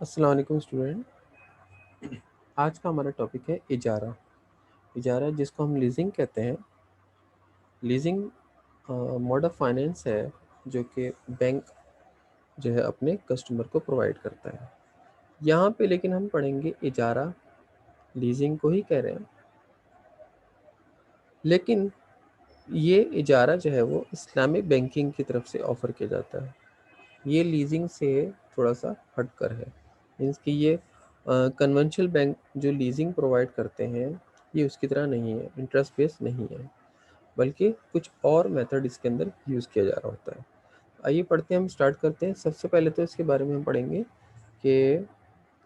अस्सलाम वालेकुम स्टूडेंट। आज का हमारा टॉपिक है इजारा। इजारा जिसको हम लीजिंग कहते हैं। लीजिंग मोड ऑफ फाइनेंस है जो कि बैंक जो है अपने कस्टमर को प्रोवाइड करता है। यहाँ पे लेकिन हम पढ़ेंगे इजारा, लीजिंग को ही कह रहे हैं, लेकिन ये इजारा जो है वो इस्लामिक बैंकिंग की तरफ से ऑफ़र किया जाता है। ये लीजिंग से थोड़ा सा हटकर है। मीन्स कि ये कन्वेंशनल बैंक जो लीजिंग प्रोवाइड करते हैं ये उसकी तरह नहीं है, इंटरेस्ट बेस्ड नहीं है, बल्कि कुछ और मेथड इसके अंदर यूज़ किया जा रहा होता है। आइए पढ़ते हैं, हम स्टार्ट करते हैं। सबसे पहले तो इसके बारे में हम पढ़ेंगे कि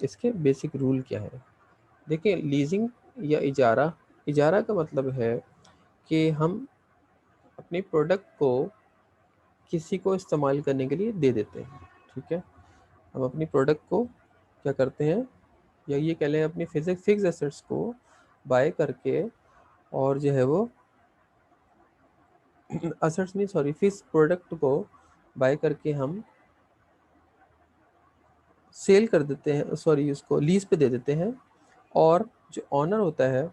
इसके बेसिक रूल क्या है। देखिए, लीजिंग या इजारा, इजारा का मतलब है कि हम अपनी प्रोडक्ट को किसी को इस्तेमाल करने के लिए दे देते हैं। ठीक है, हम अपनी प्रोडक्ट को क्या करते हैं, या ये कह लें अपनी फिक्स एसेट्स को बाय करके, और जो है वो एसेट्स नहीं, सॉरी, फिक्स प्रोडक्ट को बाय करके हम सेल कर देते हैं, सॉरी, उसको लीज पे दे देते हैं, और जो ऑनर होता है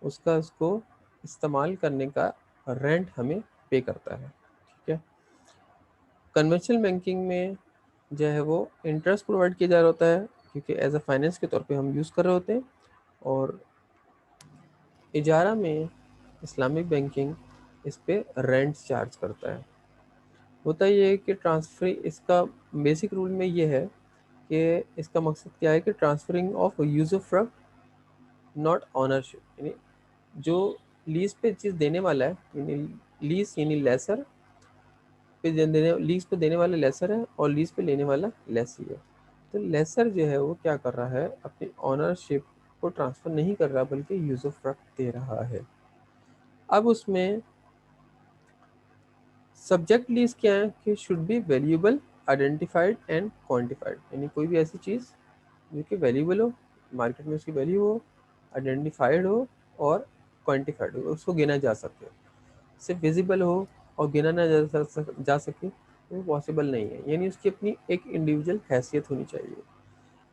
उसका उसको इस्तेमाल करने का रेंट हमें पे करता है। ठीक है, कन्वेंशनल बैंकिंग में जो है वो इंटरेस्ट प्रोवाइड किया जा रहा होता है, क्योंकि एज अ फाइनेंस के तौर पे हम यूज़ कर रहे होते हैं। और इजारा में इस्लामिक बैंकिंग इस पे रेंट चार्ज करता है। होता ये है कि ट्रांसफर, इसका बेसिक रूल में ये है कि इसका मकसद क्या है कि transferring of user from not ownership, यानी जो लीज पे चीज़ देने वाला है, यानी लीज यानी लेसर पे देने, लीज पे देने वाला लेसर है और लीज पे लेने वाला लेसी है। तो लेसर जो है वो क्या कर रहा है, अपनी ऑनरशिप को ट्रांसफ़र नहीं कर रहा बल्कि यूजर फ्रॉम दे रहा है। अब उसमें सब्जेक्ट लीज क्या है कि should be valuable, identified and quantified, यानी कोई भी ऐसी चीज़ जो कि वैल्यूएबल हो, मार्केट में उसकी वैल्यू हो, आइडेंटिफाइड हो और क्वांटिफाइड हो, उसको गिना जा सके। सिर्फ विजिबल हो और गिना ना जा सके वो पॉसिबल नहीं है, यानी उसकी अपनी एक इंडिविजुअल हैसियत होनी चाहिए।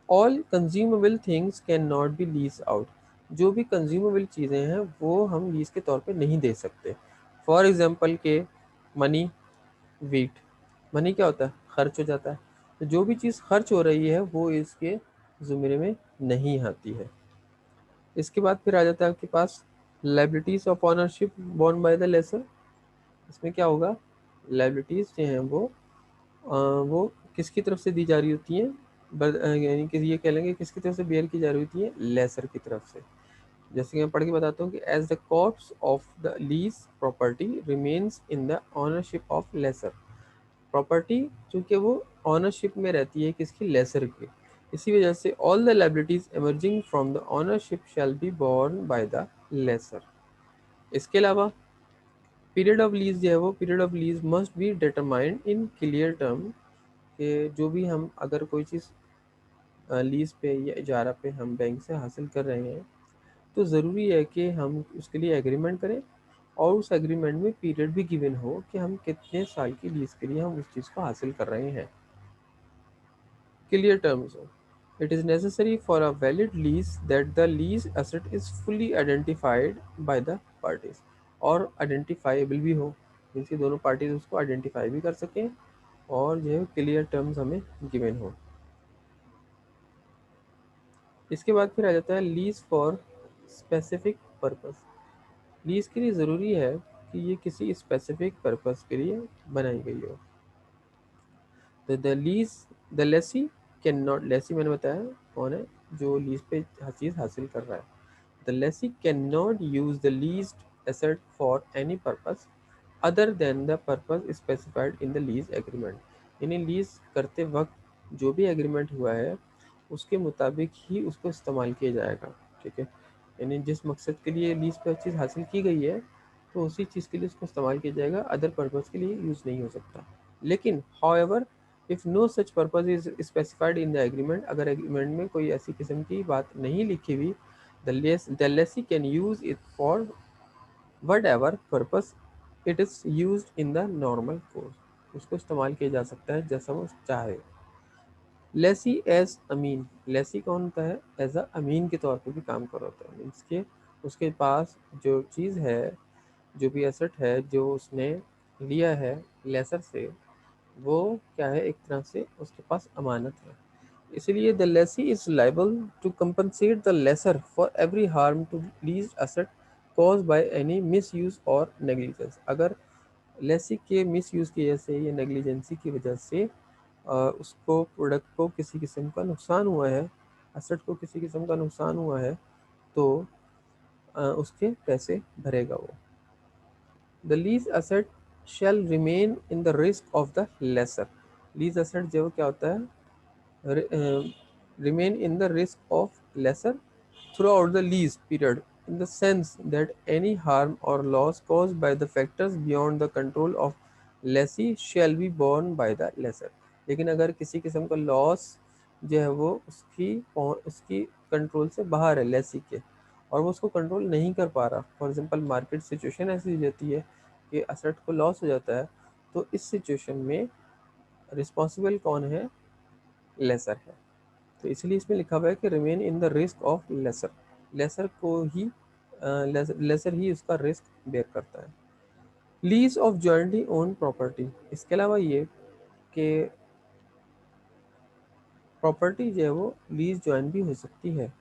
All consumable things can not be lease out, जो भी कंज्यूमेबल चीज़ें हैं वो हम लीज के तौर पे नहीं दे सकते। फॉर एग्जांपल के मनी, वेट। मनी क्या होता है, खर्च हो जाता है, तो जो भी चीज़ खर्च हो रही है वो इसके ज़ुमरे में नहीं आती है। इसके बाद फिर आ जाता है आपके पास liabilities of ownership borne by the lessor. इसमें क्या होगा, लाइबिलिटीज जो हैं वो किसकी तरफ से दी जा रही होती हैं, यानी कि ये कह लेंगे किसकी तरफ से बेयर की जा रही होती है, लेसर की तरफ से। जैसे कि मैं पढ़ के बताता हूँ कि as the cost of the lease property remains in the ownership of lessor, property चूंकि वो ऑनरशिप में रहती है किसकी, लेसर की, इसी वजह से all the liabilities emerging from the ownership shall be borne by the lessor. इसके अलावा पीरियड ऑफ लीज जो है वो, period of lease must be determined in clear term, कि जो भी हम अगर कोई चीज़ लीज पे या इजारा पे हम बैंक से हासिल कर रहे हैं तो ज़रूरी है कि हम उसके लिए एग्रीमेंट करें, और उस एग्रीमेंट में पीरियड भी गिवन हो कि हम कितने साल की लीज के लिए हम उस चीज़ को हासिल कर रहे हैं। क्लियर टर्म्स हो, it is necessary for a valid lease that the lease asset is fully identified by the parties, और आइडेंटिफाइबल भी हो, मीन्स कि दोनों पार्टीज उसको आइडेंटिफाई भी कर सकें, और जो है क्लियर टर्म्स हमें गिवन हो। इसके बाद फिर आ जाता है lease for specific purpose. Lease के लिए ज़रूरी है कि ये किसी स्पेसिफिक पर्पस के लिए बनाई गई हो। तो the lease, the lessee can not, lessee मैंने बताया कौन है, जो लीज पे चीज़ हासिल कर रहा है। The lessee can not use the leased asset for any purpose other than the purpose specified in the lease agreement, यानी लीज करते वक्त जो भी एग्रीमेंट हुआ है उसके मुताबिक ही उसको इस्तेमाल किया जाएगा। ठीक है, यानी जिस मकसद के लिए लीज पर चीज़ हासिल की गई है तो उसी चीज़ के लिए उसको इस्तेमाल किया जाएगा, अदर पर्पज़ के लिए यूज़ नहीं हो सकता। लेकिन however if no such purpose is specified in the agreement, अगर एग्रीमेंट में कोई ऐसी किस्म की बात नहीं लिखी हुई, the lessee can use it for whatever purpose it is use in the normal course, उसको इस्तेमाल किया जा सकता है जैसा वो चाहे। लेसी एज अमीन, लेसी कौन होता है? एज अ अमीन के तौर पे भी काम कर रहा होता है, मीन्स के उसके पास जो चीज़ है, जो भी एसेट है जो उसने लिया है लेसर से, वो क्या है, एक तरह से उसके पास अमानत है। इसलिए the lessee is liable to compensate the lessor for every harm to lease asset cause by any misuse और नेग्लिजेंस। अगर लेसी के मिस यूज़ की वजह से या नेग्लिजेंसी की वजह से उसको प्रोडक्ट को किसी किस्म का नुकसान हुआ है, एसेट को किसी किस्म का नुकसान हुआ है, तो उसके पैसे भरेगा वो। The lease asset shall remain in the risk of the lessor. Lease asset जो क्या होता है, remain in the risk of lesser throughout the lease period, in the sense that any harm or loss caused by the factors beyond the control of lessee shall be borne by the lessor। लेकिन अगर किसी किस्म का loss जो है वो उसकी control से बाहर है लेसी के, और वो उसको कंट्रोल नहीं कर पा रहा, फॉर एग्जांपल मार्केट सिचुएशन ऐसी हो जाती है कि असेट को लॉस हो जाता है, तो इस सिचुएशन में रिस्पॉन्सिबल कौन है? लेसर है। तो इसलिए इसमें लिखा हुआ है कि remain in the risk of lessor, lessor को ही लेसर ही उसका रिस्क बेयर करता है। Lease of jointly own property, इसके अलावा ये कि प्रॉपर्टी जो है वो लीज ज्वाइन भी हो सकती है,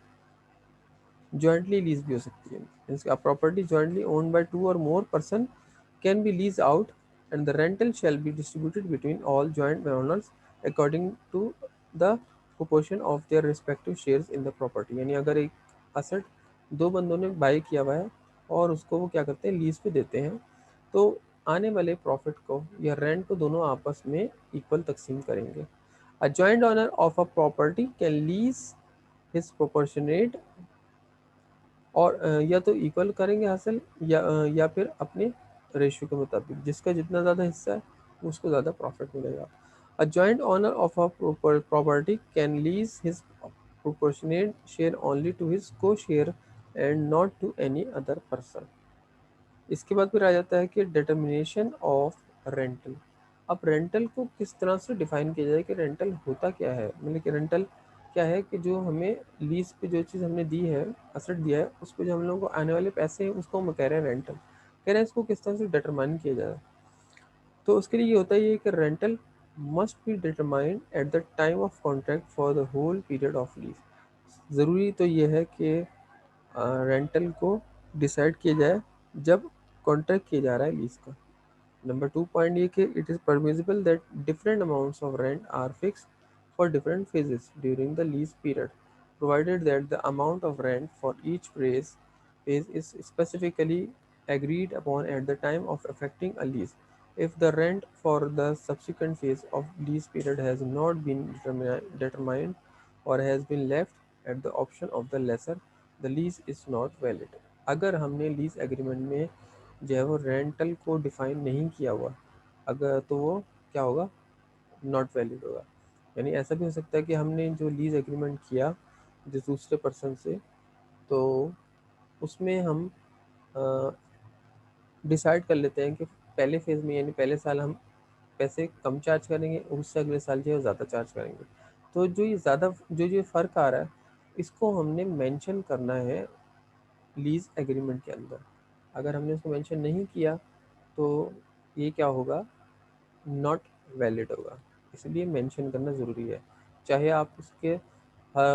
जॉइंटली लीज भी हो सकती है। Means a property jointly owned by two और more person can be lease out and the rental shall be distributed between all joint owners according to the proportion of their respective shares in the property. यानी अगर एक asset दो बंदों ने by किया हुआ है और उसको वो क्या करते हैं, लीज पे देते हैं, तो आने वाले प्रॉफिट को या रेंट को दोनों आपस में इक्वल तकसीम करेंगे। अ joint owner of a property can lease his proportionate, और या तो इक्वल करेंगे हासिल, या फिर अपने रेशियो के मुताबिक, जिसका जितना ज़्यादा हिस्सा है उसको ज़्यादा प्रॉफिट मिलेगा। A joint owner of a property can lease his proportionate share only to his co share and not to any other person. इसके बाद फिर आ जाता है कि डिटर्मिनेशन ऑफ रेंटल। अब रेंटल को किस तरह से डिफाइन किया जाए कि रेंटल होता क्या है, मतलब कि रेंटल क्या है कि जो हमें लीज पे जो चीज़ हमने दी है, असेट दिया है, उस पे जो हम लोगों को आने वाले पैसे हैं उसको हम कह रहे हैं रेंटल। कह रहे हैं इसको किस तरह से डिटरमाइन किया जाए, तो उसके लिए ये होता है ये कि rental must be determined at the time of contract for the whole period of lease. ज़रूरी तो ये है कि रेंटल को डिसाइड किया जाए जब कॉन्ट्रैक्ट किया जा रहा है लीज का। नंबर 2 पॉइंट ये कि it is permissible that different amounts of rent are fixed for different phases during the lease period, provided that the amount of rent for each phase is specifically agreed upon at the time of effecting a lease. If the rent for the subsequent phase of lease period has not been determined or has been left at the option of the lessor, the lease is not valid। अगर हमने lease agreement में जो है वो rental को define नहीं किया हुआ, अगर तो वो क्या होगा, नॉट वैलिड होगा। यानी ऐसा भी हो सकता है कि हमने जो लीज एग्रीमेंट किया जिस दूसरे पर्सन से, तो उसमें हम डिसाइड कर लेते हैं कि पहले फेज़ में यानी पहले साल हम पैसे कम चार्ज करेंगे, उससे अगले साल जो है ज़्यादा चार्ज करेंगे। तो जो ये ज़्यादा जो जो फ़र्क आ रहा है, इसको हमने मेंशन करना है लीज एग्रीमेंट के अंदर। अगर हमने उसको मेंशन नहीं किया तो ये क्या होगा, नॉट वैलिड होगा। इसलिए मेंशन करना ज़रूरी है, चाहे आप उसके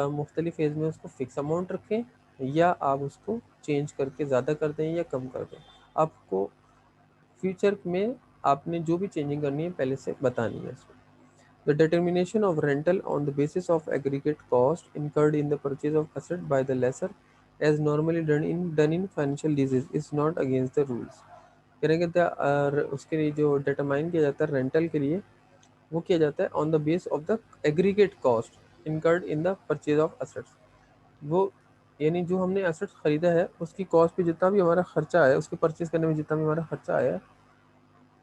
मुख्तलिफ फेज़ में उसको फिक्स अमाउंट रखें या आप उसको चेंज करके ज़्यादा कर दें या कम कर दें। आपको फ्यूचर में आपने जो भी चेंजिंग करनी है पहले से बतानी है इसमें। The determination of rental on the basis of aggregate cost incurred in the purchase of asset by the lessor, as normally done in financial leases, is not against the rules। कहने कहते हैं उसके लिए जो डिटरमाइन किया जाता है rental के लिए, वो किया जाता है on the base of the aggregate cost incurred in the purchase of assets. वो यानी जो हमने असेट्स खरीदा है उसकी कॉस्ट पे जितना भी हमारा खर्चा आया, उसके परचेज करने में जितना भी हमारा खर्चा आया,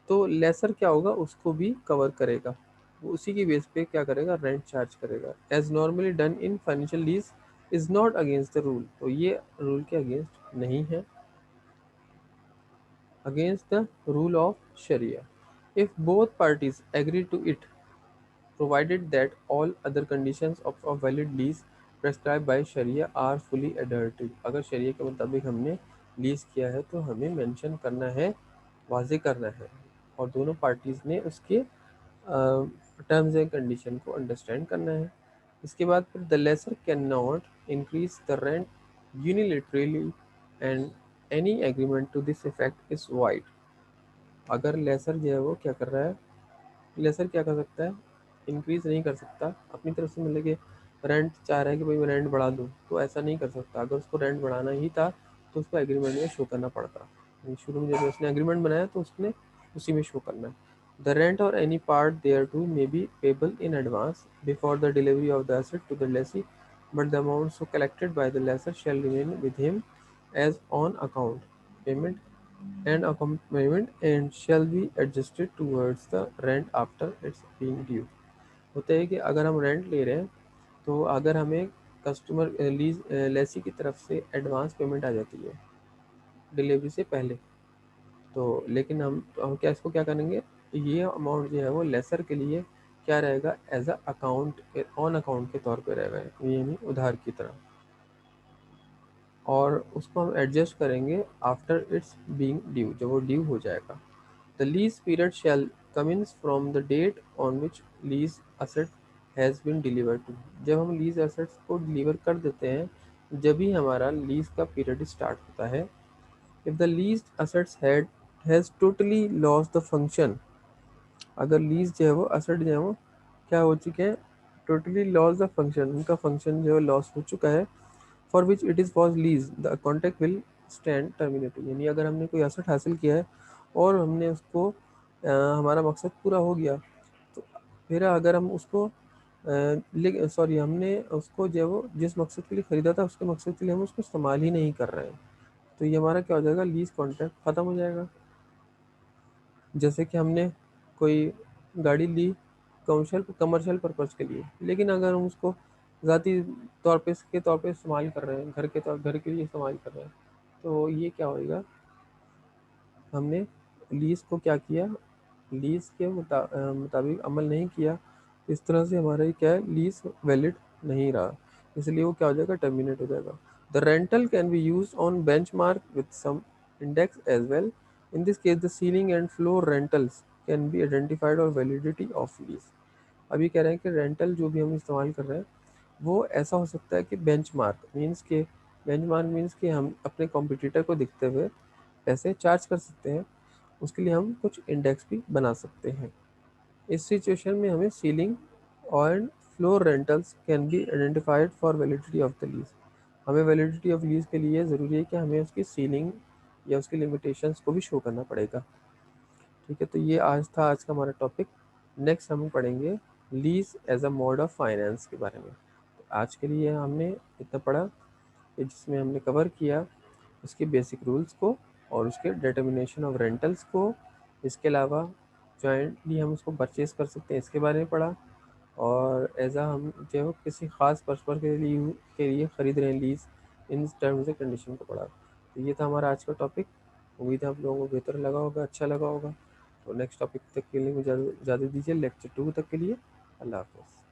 तो लेसर क्या होगा, उसको भी कवर करेगा। वो उसी की बेस पे क्या करेगा, रेंट चार्ज करेगा। As normally done in financial lease is not against the rule, तो ये रूल के अगेंस्ट नहीं है, against the rule of sharia. If both parties agree to it, provided that all other conditions of a valid lease prescribed by sharia are fully adhered to। अगर शरिया के मुताबिक हमने lease किया है तो हमें मेंशन करना है, वाजे करना है, और दोनों पार्टीज ने उसके टर्म्स एंड कंडीशन को अंडरस्टैंड करना है। इसके बाद फिर the lessor can not increase the rent unilaterally and any agreement to this effect is void. अगर लेसर जो है वो क्या कर रहा है, लेसर क्या कर सकता है, इंक्रीज नहीं कर सकता अपनी तरफ से, मतलब कि रेंट चाह रहा है कि भाई मैं रेंट बढ़ा दूँ, तो ऐसा नहीं कर सकता। अगर उसको रेंट बढ़ाना ही था तो उसको एग्रीमेंट में शो करना पड़ता। शुरू में जब उसने एग्रीमेंट बनाया तो उसने उसी में शो करना है। द रेंट और any part thereto may be payable in advance before the delivery of the asset to the lessee, but the amount so collected by the lessor shall remain with him as on account payment and accompaniment and shall be adjusted towards the rent after its being due। होता है कि अगर हम rent ले रहे हैं तो अगर हमें कस्टमर लीज लेसी की तरफ से एडवांस पेमेंट आ जाती है डिलीवरी से पहले, तो लेकिन हम क्या इसको क्या करेंगे, ये अमाउंट जो है वो लेसर के लिए क्या रहेगा, as a account on account के तौर पे रहेगा, यानी उधार की तरह, और उसको हम एडजस्ट करेंगे आफ्टर इट्स बीइंग ड्यू, जब वो ड्यू हो जाएगा। The lease period shall commence from the date on which lease asset has been delivered to। जब हम लीज एसेट्स को डिलीवर कर देते हैं जब ही हमारा लीज का पीरियड स्टार्ट होता है। If the lease assets had has totally lost the function, अगर लीज जो है वो असेट जो है वो क्या हो चुके हैं, टोटली लॉस द फंक्शन, उनका फंक्शन जो है लॉस हो चुका है, for which it is was lease the contract will stand terminated. यानी अगर हमने कोई एसेट हासिल किया है और हमने उसको हमारा मकसद पूरा हो गया, तो फिर अगर हम उसको सॉरी हमने उसको जो है वो जिस मकसद के लिए ख़रीदा था उसके मकसद के लिए हम उसको इस्तेमाल ही नहीं कर रहे हैं, तो ये हमारा क्या हो जाएगा, लीज कॉन्ट्रैक्ट ख़त्म हो जाएगा। जैसे कि हमने कोई गाड़ी ली कमर्शियल कमर्शियल पर्पज़ के लिए, लेकिन अगर हम उसको ज़ाती तौर पे इस्तेमाल कर रहे हैं, घर के लिए इस्तेमाल कर रहे हैं, तो ये क्या होएगा, हमने लीज़ को क्या किया, लीज़ के मुताबिक अमल नहीं किया, इस तरह से हमारा ये क्या है, लीज़ वैलिड नहीं रहा, इसलिए वो क्या हो जाएगा, टर्मिनेट हो जाएगा। The rental can be use on benchmark with some index as well. In this case the ceiling and floor rentals can be identified और वैलिडिटी ऑफ लीज। अभी कह रहे हैं कि रेंटल जो भी हम इस्तेमाल कर रहे हैं वो ऐसा हो सकता है कि बेंच मार्क मीन्स कि हम अपने कॉम्पिटिटर को दिखते हुए पैसे चार्ज कर सकते हैं, उसके लिए हम कुछ इंडेक्स भी बना सकते हैं। इस सिचुएशन में हमें सीलिंग और floor rentals can be identified for validity of the lease. हमें वैलिडिटी ऑफ लीज के लिए ज़रूरी है कि हमें उसकी सीलिंग या उसकी लिमिटेशंस को भी शो करना पड़ेगा। ठीक है, तो ये आज का हमारा टॉपिक। नेक्स्ट हम पढ़ेंगे lease as a mode of finance के बारे में। तो आज के लिए हमने इतना पढ़ा कि जिसमें हमने कवर किया उसके बेसिक रूल्स को और उसके डिटर्मिनेशन ऑफ रेंटल्स को। इसके अलावा जॉइंटली हम उसको परचेज कर सकते हैं, इसके बारे में पढ़ा, और एज आ हम जो है वो किसी ख़ास पर्पज़ के लिए ख़रीद रहे हैं lease, in terms and condition को पढ़ा। तो ये था हमारा आज का टॉपिक। उम्मीद है आप लोगों को बेहतर लगा होगा, अच्छा लगा होगा। तो नेक्स्ट टॉपिक तक के लिए मुझे ज़्यादा दीजिए, लेक्चर 2 तक के लिए अल्लाह हाफ़िज़।